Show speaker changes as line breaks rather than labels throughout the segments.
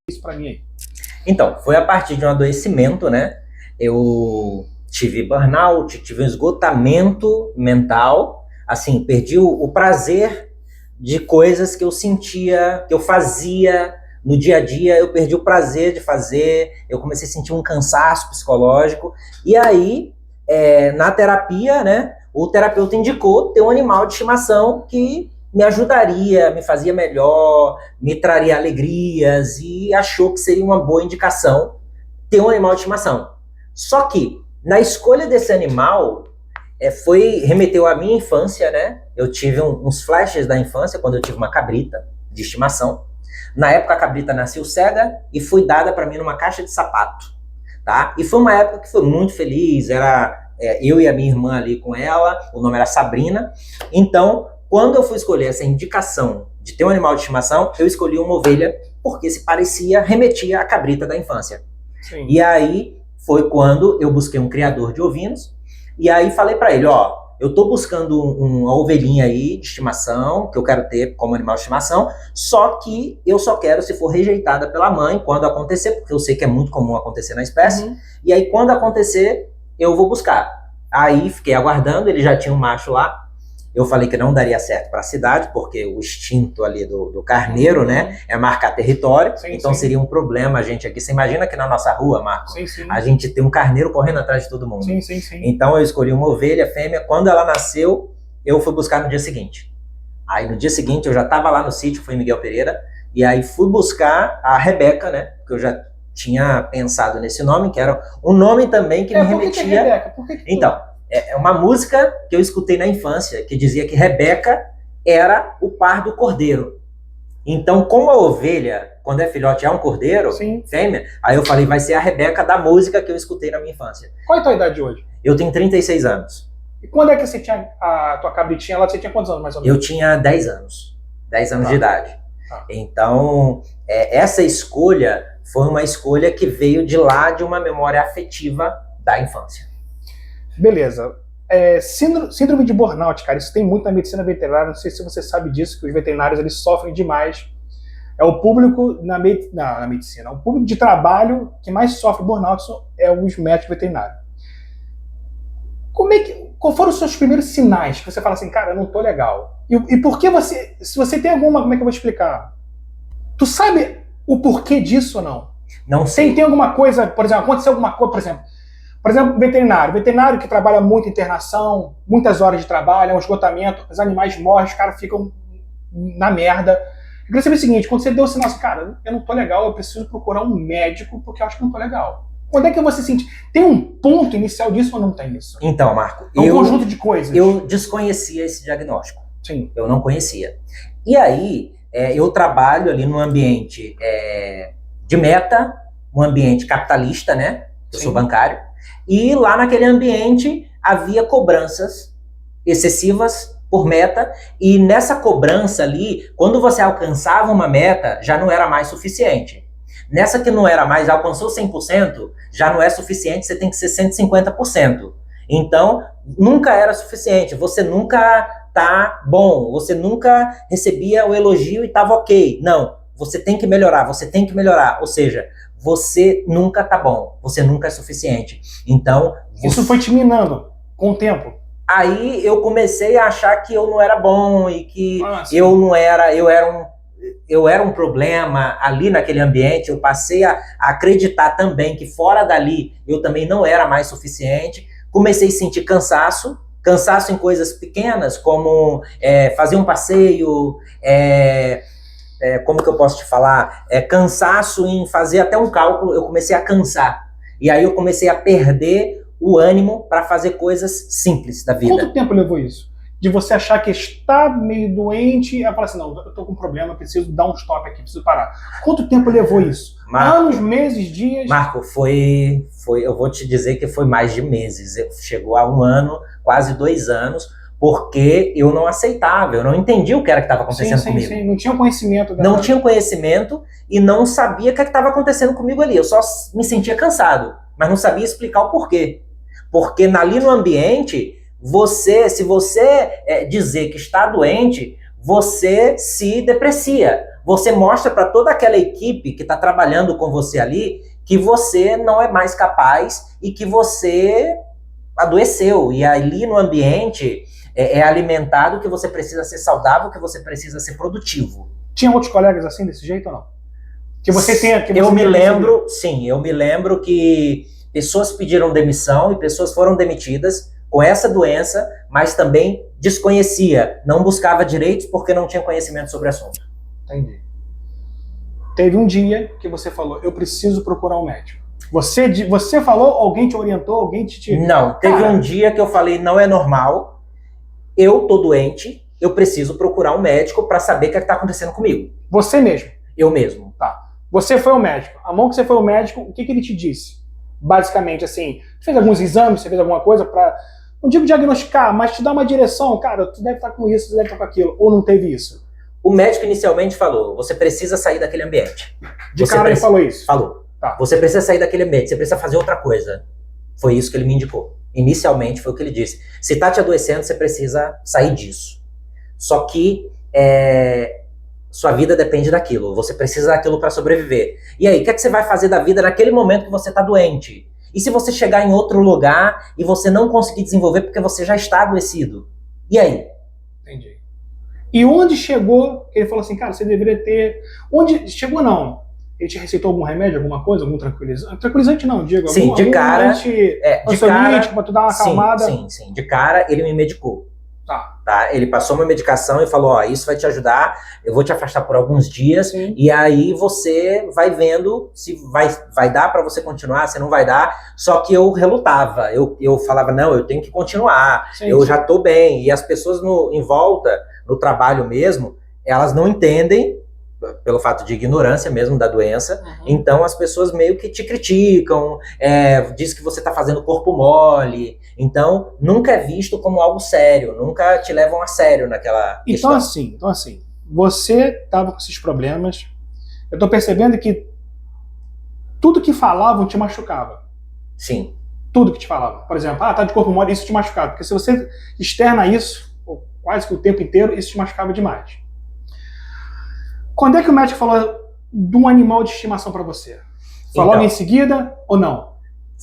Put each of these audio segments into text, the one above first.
Isso pra mim aí.
Então, foi a partir de um adoecimento, né? Eu tive burnout, tive um esgotamento mental, assim, perdi o prazer de coisas que eu sentia, que eu fazia no dia a dia, eu perdi o prazer de fazer, eu comecei a sentir um cansaço psicológico, e aí, na terapia, né, o terapeuta indicou ter um animal de estimação que me ajudaria, me fazia melhor, me traria alegrias, e achou que seria uma boa indicação ter um animal de estimação. Só que, na escolha desse animal, remeteu à minha infância, né? Eu tive uns flashes da infância, quando eu tive uma cabrita de estimação. Na época, a cabrita nasceu cega e foi dada para mim numa caixa de sapato, tá? E foi uma época que foi muito feliz, era eu e a minha irmã ali com ela, o nome era Sabrina. Então, quando eu fui escolher essa indicação de ter um animal de estimação, eu escolhi uma ovelha porque se parecia, remetia à cabrita da infância.
Sim.
E aí foi quando eu busquei um criador de ovinos, e aí falei para ele, ó, eu tô buscando uma ovelhinha aí de estimação, que eu quero ter como animal de estimação, só que eu só quero se for rejeitada pela mãe quando acontecer, porque eu sei que é muito comum acontecer na espécie, e aí quando acontecer, eu vou buscar. Aí fiquei aguardando, ele já tinha um macho lá, eu falei que não daria certo para a cidade, porque o instinto ali do carneiro, né, é marcar território,
Sim,
então
sim.
seria um problema a gente aqui. Você imagina que na nossa rua, Marco,
Sim, sim.
a gente tem um carneiro correndo atrás de todo mundo.
Sim, sim, sim.
Então eu escolhi uma ovelha fêmea. Quando ela nasceu, eu fui buscar no dia seguinte. Aí no dia seguinte eu já estava lá no sítio, fui em Miguel Pereira, e aí fui buscar a Rebeca, né, porque eu já tinha pensado nesse nome, que era um nome também que me remetia...
Por que Rebeca? Por que
Então, é uma música que eu escutei na infância, que dizia que Rebeca era o par do cordeiro. Então, como a ovelha, quando é filhote, é um cordeiro,
Sim.
fêmea, aí eu falei, vai ser a Rebeca da música que eu escutei na minha infância.
Qual é a tua idade hoje?
Eu tenho 36 anos.
E quando é que você tinha a tua cabritinha lá? Você tinha quantos anos, mais ou menos?
Eu tinha 10 anos. 10 anos de idade.
Tá.
Então, essa escolha foi uma escolha que veio de lá de uma memória afetiva da infância.
Beleza. Síndrome de burnout, cara, isso tem muito na medicina veterinária, não sei se você sabe disso, que os veterinários eles sofrem demais. É o público na medicina, o público de trabalho que mais sofre burnout é os médicos veterinários. Qual foram os seus primeiros sinais que você fala assim, cara, eu não tô legal? E por que se você tem alguma, como é que eu vou explicar? Tu sabe o porquê disso ou não?
Não sei.
Tem alguma coisa, por exemplo, aconteceu alguma coisa, por exemplo, veterinário que trabalha muito internação, muitas horas de trabalho, é um esgotamento, os animais morrem, os caras ficam na merda. Eu queria saber o seguinte, quando você deu o sinal assim, cara, eu não tô legal, eu preciso procurar um médico porque eu acho que não tô legal. Quando é que você sente? Tem um ponto inicial disso ou não tem isso?
Então, Marco,
é um conjunto de coisas.
Eu desconhecia esse diagnóstico.
Sim.
Eu não conhecia. E aí, eu trabalho ali num ambiente de meta, um ambiente capitalista, né? Eu sou bancário. E lá naquele ambiente havia cobranças excessivas por meta, e nessa cobrança ali, quando você alcançava uma meta, já não era mais suficiente. Nessa que não era mais, alcançou 100%, já não é suficiente, você tem que ser 150%. Então, nunca era suficiente, você nunca tá bom, você nunca recebia o elogio e tava ok. Não, você tem que melhorar, você tem que melhorar. Ou seja, você nunca tá bom, você nunca é suficiente. Então...
Isso foi te minando com o tempo?
Aí eu comecei a achar que eu não era bom e que eu era um problema ali naquele ambiente. Eu passei a acreditar também que fora dali eu também não era mais suficiente. Comecei a sentir cansaço em coisas pequenas, como fazer um passeio, como que eu posso te falar? Cansaço em fazer até um cálculo, eu comecei a cansar. E aí eu comecei a perder o ânimo para fazer coisas simples da vida.
Quanto tempo levou isso? De você achar que está meio doente e falar assim, não, eu tô com um problema, preciso dar um stop aqui, preciso parar. Quanto tempo levou isso?
Marco,
anos, meses, dias?
Marco, eu vou te dizer que foi mais de meses. Chegou a 1 ano, quase 2 anos, porque eu não aceitava, eu não entendia o que era que estava acontecendo comigo.
Sim, não tinha conhecimento.
Não tinha conhecimento e não sabia o que estava acontecendo comigo ali. Eu só me sentia cansado, mas não sabia explicar o porquê. Porque ali no ambiente, se você dizer que está doente, você se deprecia. Você mostra para toda aquela equipe que está trabalhando com você ali que você não é mais capaz e que você adoeceu. E ali no ambiente é alimentado que você precisa ser saudável, que você precisa ser produtivo.
Tinha outros colegas assim, desse jeito ou não? Que você tenha...
eu me lembro que pessoas pediram demissão e pessoas foram demitidas com essa doença, mas também desconhecia, não buscava direitos porque não tinha conhecimento sobre o assunto.
Entendi. Teve um dia que você falou, eu preciso procurar um médico. Você falou, alguém te orientou, alguém te...
Não, teve um dia que eu falei, não é normal, eu tô doente, eu preciso procurar um médico para saber o que está acontecendo comigo.
Você mesmo?
Eu mesmo.
Tá. Você foi ao médico. A mão que você foi ao médico, o que ele te disse? Basicamente, assim, fez alguns exames, você fez alguma coisa para, não digo diagnosticar, mas te dar uma direção. Cara, tu deve estar com isso, tu deve estar com aquilo. Ou não teve isso?
O médico inicialmente falou, você precisa sair daquele ambiente.
De cara ele falou isso?
Falou.
Tá.
Você precisa sair daquele ambiente, você precisa fazer outra coisa. Foi isso que ele me indicou. Inicialmente foi o que ele disse. Se tá te adoecendo, você precisa sair disso. Só que sua vida depende daquilo. Você precisa daquilo para sobreviver. E aí, o que é que você vai fazer da vida naquele momento que você tá doente? E se você chegar em outro lugar e você não conseguir desenvolver porque você já está adoecido? E aí?
Entendi. E onde chegou, ele falou assim, cara, você deveria ter... Onde chegou, não. Ele te receitou algum remédio, alguma coisa, algum tranquilizante? Tranquilizante não, Diego.
Sim, de cara...
Ansiolítico, pra tu dar uma acalmada.
Sim. De cara, ele me medicou.
Tá.
Ele passou uma medicação e falou, ó, isso vai te ajudar, eu vou te afastar por alguns dias,
Sim.
E aí você vai vendo se vai dar pra você continuar, se não vai dar. Só que eu relutava, eu falava, não, eu tenho que continuar, eu já tô bem. E as pessoas em volta, no trabalho mesmo, elas não entendem, pelo fato de ignorância mesmo da doença, Então as pessoas meio que te criticam, diz que você tá fazendo corpo mole, então nunca é visto como algo sério, nunca te levam a sério naquela questão.
Então assim, você tava com esses problemas, eu tô percebendo que tudo que falavam te machucava.
Sim.
Tudo que te falavam. Por exemplo, tá de corpo mole, isso te machucava, porque se você externa isso, quase que o tempo inteiro, isso te machucava demais. Quando é que o médico falou de um animal de estimação para você? Falou logo em seguida ou não?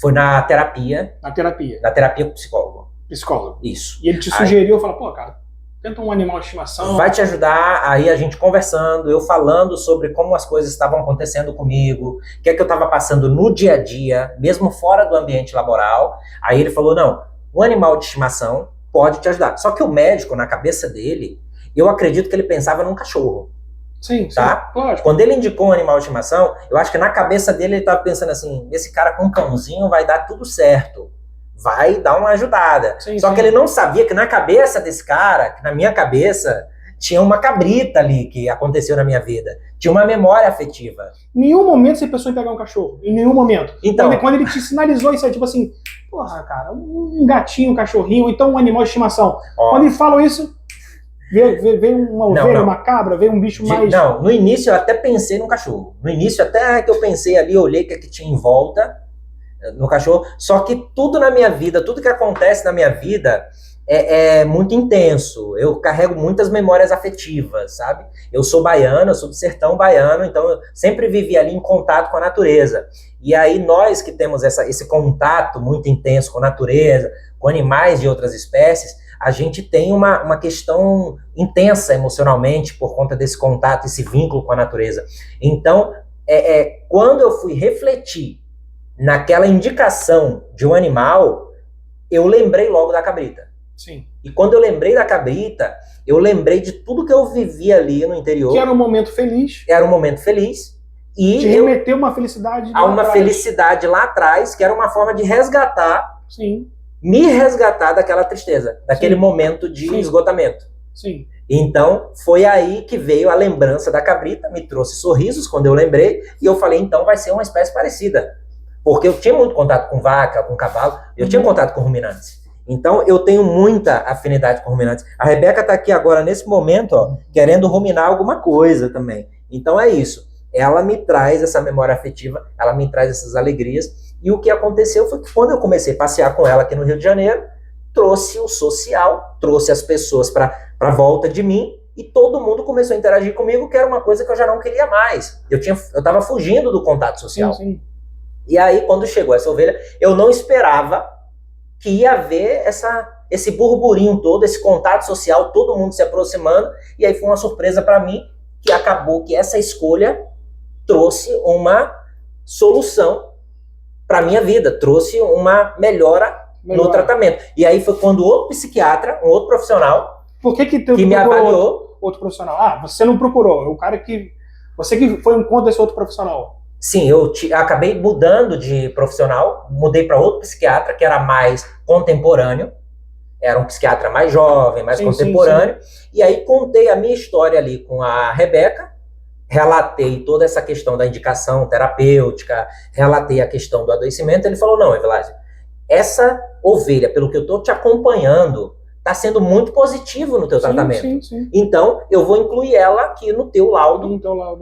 Foi na terapia.
Na terapia?
Na terapia com o psicólogo.
Psicólogo.
Isso.
E ele te sugeriu, falou, pô, cara, tenta um animal de estimação.
Vai te ajudar, aí a gente conversando, eu falando sobre como as coisas estavam acontecendo comigo, o que é que eu estava passando no dia a dia, mesmo fora do ambiente laboral. Aí ele falou, não, um animal de estimação pode te ajudar. Só que o médico, na cabeça dele, eu acredito que ele pensava num cachorro.
Sim,
tá?
Lógico.
Quando ele indicou um animal de estimação, eu acho que na cabeça dele ele estava pensando assim, esse cara com um cãozinho vai dar tudo certo, vai dar uma ajudada. Só que ele não sabia que na cabeça desse cara, que na minha cabeça, tinha uma cabrita ali que aconteceu na minha vida, tinha uma memória afetiva.
Em nenhum momento você pensou em pegar um cachorro, em nenhum momento.
Então,
quando ele te sinalizou isso aí, tipo assim, porra, cara, um gatinho, um cachorrinho, então um animal de estimação. Quando ele falou isso, veio uma ovelha, uma cabra, veio um bicho mais...
Não, no início eu até pensei no cachorro. No início até que eu pensei ali, eu olhei o que tinha em volta no cachorro. Só que tudo na minha vida, tudo que acontece na minha vida é muito intenso. Eu carrego muitas memórias afetivas, sabe? Eu sou baiano, eu sou do sertão baiano, então eu sempre vivi ali em contato com a natureza. E aí nós que temos esse contato muito intenso com a natureza, com animais de outras espécies, a gente tem uma questão intensa emocionalmente por conta desse contato, esse vínculo com a natureza. Então, quando eu fui refletir naquela indicação de um animal, eu lembrei logo da cabrita.
Sim.
E quando eu lembrei da cabrita, eu lembrei de tudo que eu vivi ali no interior.
Que era um momento feliz.
Era um momento feliz. E
te remeteu uma felicidade
a uma felicidade lá atrás, que era uma forma de resgatar...
Sim.
Me resgatar daquela tristeza, daquele momento de esgotamento.
Sim.
Então, foi aí que veio a lembrança da cabrita, me trouxe sorrisos quando eu lembrei, e eu falei, então vai ser uma espécie parecida. Porque eu tinha muito contato com vaca, com cavalo, eu tinha contato com ruminantes. Então, eu tenho muita afinidade com ruminantes. A Rebeca está aqui agora, nesse momento, ó, querendo ruminar alguma coisa também. Então, é isso. Ela me traz essa memória afetiva, ela me traz essas alegrias. E o que aconteceu foi que quando eu comecei a passear com ela aqui no Rio de Janeiro, trouxe o social, trouxe as pessoas para volta de mim, e todo mundo começou a interagir comigo, que era uma coisa que eu já não queria mais. Eu estava fugindo do contato social.
Sim, sim.
E aí, quando chegou essa ovelha, eu não esperava que ia haver esse burburinho todo, esse contato social, todo mundo se aproximando, e aí foi uma surpresa para mim, que acabou que essa escolha trouxe uma solução para minha vida, trouxe uma melhora no tratamento. E aí foi quando outro psiquiatra, um outro profissional,
Por que
me avaliou.
Outro profissional? Ah, você não procurou. O cara que. Você que foi ao encontro desse outro profissional.
Sim, eu acabei mudando de profissional, mudei para outro psiquiatra que era mais contemporâneo, era um psiquiatra mais jovem, mais contemporâneo, sim. E aí contei a minha história ali com a Rebeca, relatei toda essa questão da indicação terapêutica, relatei a questão do adoecimento. Ele falou: não, Evilásio, essa ovelha, pelo que eu estou te acompanhando, está sendo muito positivo no teu tratamento.
Sim.
Então, eu vou incluir ela aqui no teu laudo,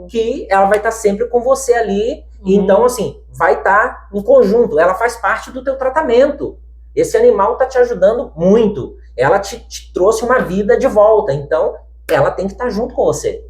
que ela vai estar sempre com você ali. Então, assim, vai estar em conjunto. Ela faz parte do teu tratamento. Esse animal está te ajudando muito. Ela te trouxe uma vida de volta. Então, ela tem que estar junto com você.